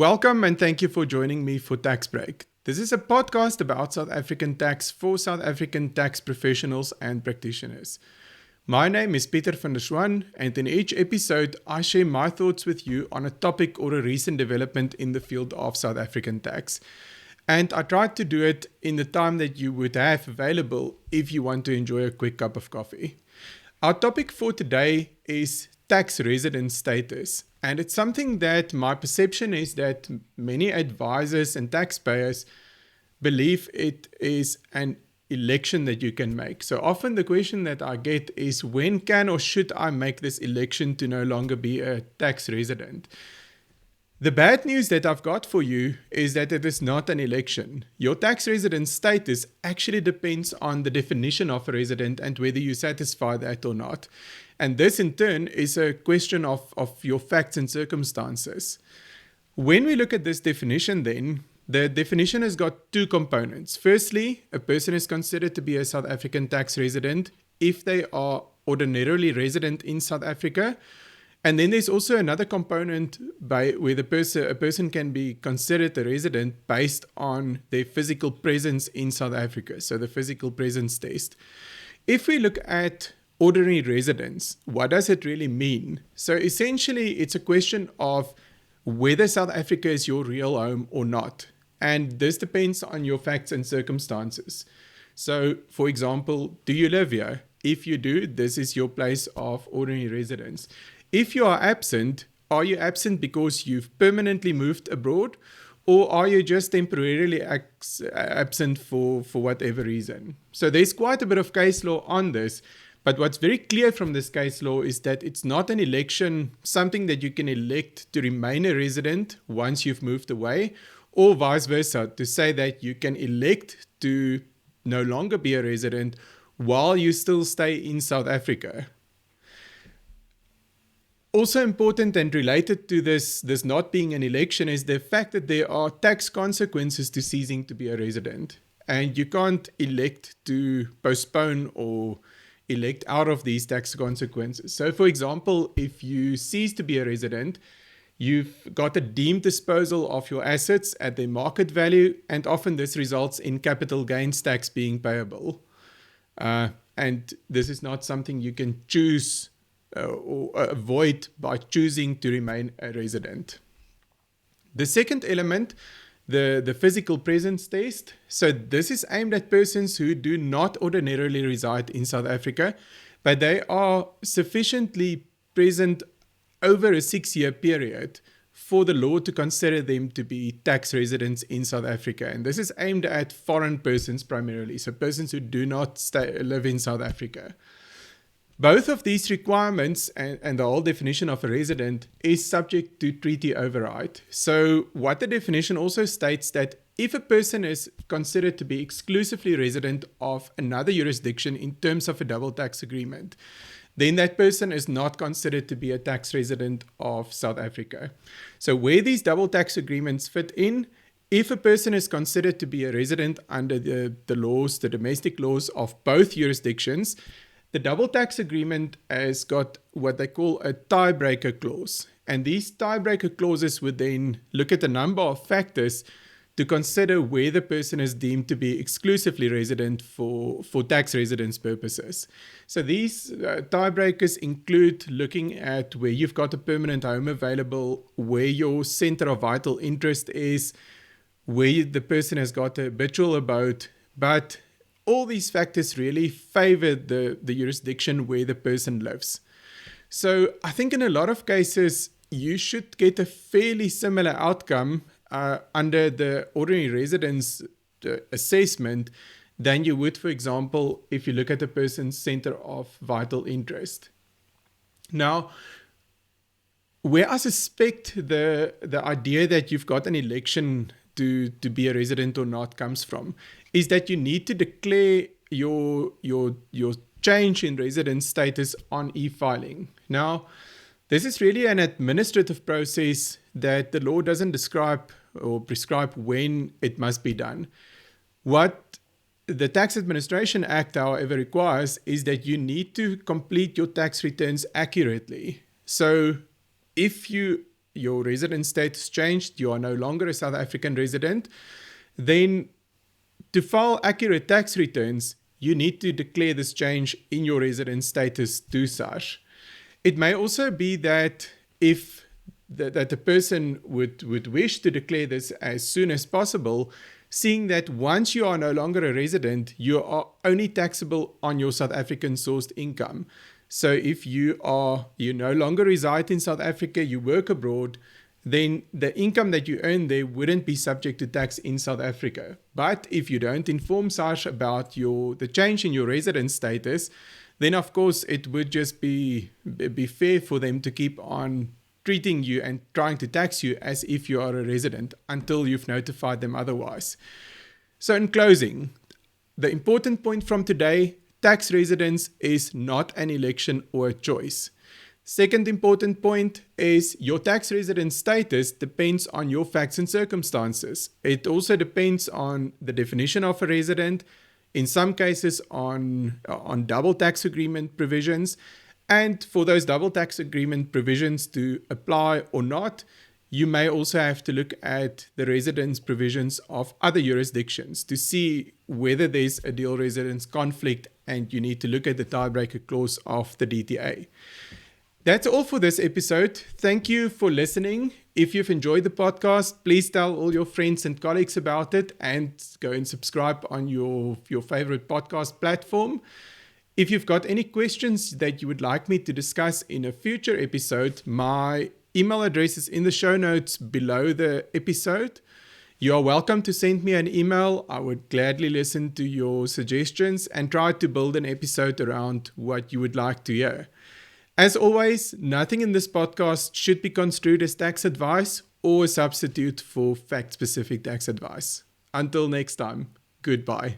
Welcome and thank you for joining me for Tax Break. This is a podcast about South African tax for South African tax professionals and practitioners. My name is Pieter van der Swan, and in each episode I share my thoughts with you on a topic or a recent development in the field of South African tax. And I try to do it in the time that you would have available if you want to enjoy a quick cup of coffee. Our topic for today is tax resident status. And it's something that my perception is that many advisors and taxpayers believe it is an election that you can make. So often the question that I get is, when can or should I make this election to no longer be a tax resident? The bad news that I've got for you is that it is not an election. Your tax resident status actually depends on the definition of a resident and whether you satisfy that or not. And this in turn is a question of your facts and circumstances. When we look at this definition then, the definition has got two components. Firstly, a person is considered to be a South African tax resident if they are ordinarily resident in South Africa. And then there's also another component where a person can be considered a resident based on their physical presence in South Africa, so the physical presence test. If we look at ordinary residence, what does it really mean? So essentially, it's a question of whether South Africa is your real home or not. And this depends on your facts and circumstances. So, for example, do you live here? If you do, this is your place of ordinary residence. If you are absent because you've permanently moved abroad, or are you just temporarily absent for whatever reason? So there's quite a bit of case law on this, but what's very clear from this case law is that it's not an election, something that you can elect to remain a resident once you've moved away, or vice versa, to say that you can elect to no longer be a resident while you still stay in South Africa. Also important and related to this not being an election is the fact that there are tax consequences to ceasing to be a resident. And you can't elect to postpone or elect out of these tax consequences. So for example, if you cease to be a resident, you've got a deemed disposal of your assets at their market value, and often this results in capital gains tax being payable. And this is not something you can choose or avoid by choosing to remain a resident. The second element, the physical presence test. So this is aimed at persons who do not ordinarily reside in South Africa, but they are sufficiently present over a 6-year period for the law to consider them to be tax residents in South Africa. And this is aimed at foreign persons primarily, so persons who do not live in South Africa. Both of these requirements and the whole definition of a resident is subject to treaty override. So what the definition also states that if a person is considered to be exclusively resident of another jurisdiction in terms of a double tax agreement, then that person is not considered to be a tax resident of South Africa. So where these double tax agreements fit in, if a person is considered to be a resident under the domestic laws of both jurisdictions, the double tax agreement has got what they call a tiebreaker clause. And these tiebreaker clauses would then look at a number of factors to consider where the person is deemed to be exclusively resident for tax residence purposes. So these tiebreakers include looking at where you've got a permanent home available, where your center of vital interest is, where the person has got a habitual abode, but all these factors really favor the jurisdiction where the person lives. So I think in a lot of cases, you should get a fairly similar outcome under the ordinary residence assessment than you would, for example, if you look at a person's center of vital interest. Now, where I suspect the idea that you've got an election to be a resident or not comes from is that you need to declare your change in residence status on e-filing. Now, this is really an administrative process that the law doesn't describe or prescribe when it must be done. What the Tax Administration Act, however, requires is that you need to complete your tax returns accurately. So if you your resident status changed, you are no longer a South African resident, then to file accurate tax returns, you need to declare this change in your resident status to SARS. It may also be that if that the person would wish to declare this as soon as possible, seeing that once you are no longer a resident, you are only taxable on your South African sourced income. So if you no longer reside in South Africa, you work abroad, then the income that you earn there wouldn't be subject to tax in South Africa. But if you don't inform SARS about the change in your resident status, then of course it would just be fair for them to keep on treating you and trying to tax you as if you are a resident until you've notified them otherwise. So in closing, the important point from today, tax residence is not an election or a choice. Second important point is your tax resident status depends on your facts and circumstances. It also depends on the definition of a resident, in some cases on double tax agreement provisions. And for those double tax agreement provisions to apply or not, you may also have to look at the residence provisions of other jurisdictions to see whether there's a dual residence conflict, and you need to look at the tiebreaker clause of the DTA. That's all for this episode. Thank you for listening. If you've enjoyed the podcast, please tell all your friends and colleagues about it and go and subscribe on your favorite podcast platform. If you've got any questions that you would like me to discuss in a future episode, my email address is in the show notes below the episode. You are welcome to send me an email. I would gladly listen to your suggestions and try to build an episode around what you would like to hear. As always, nothing in this podcast should be construed as tax advice or a substitute for fact-specific tax advice. Until next time, goodbye.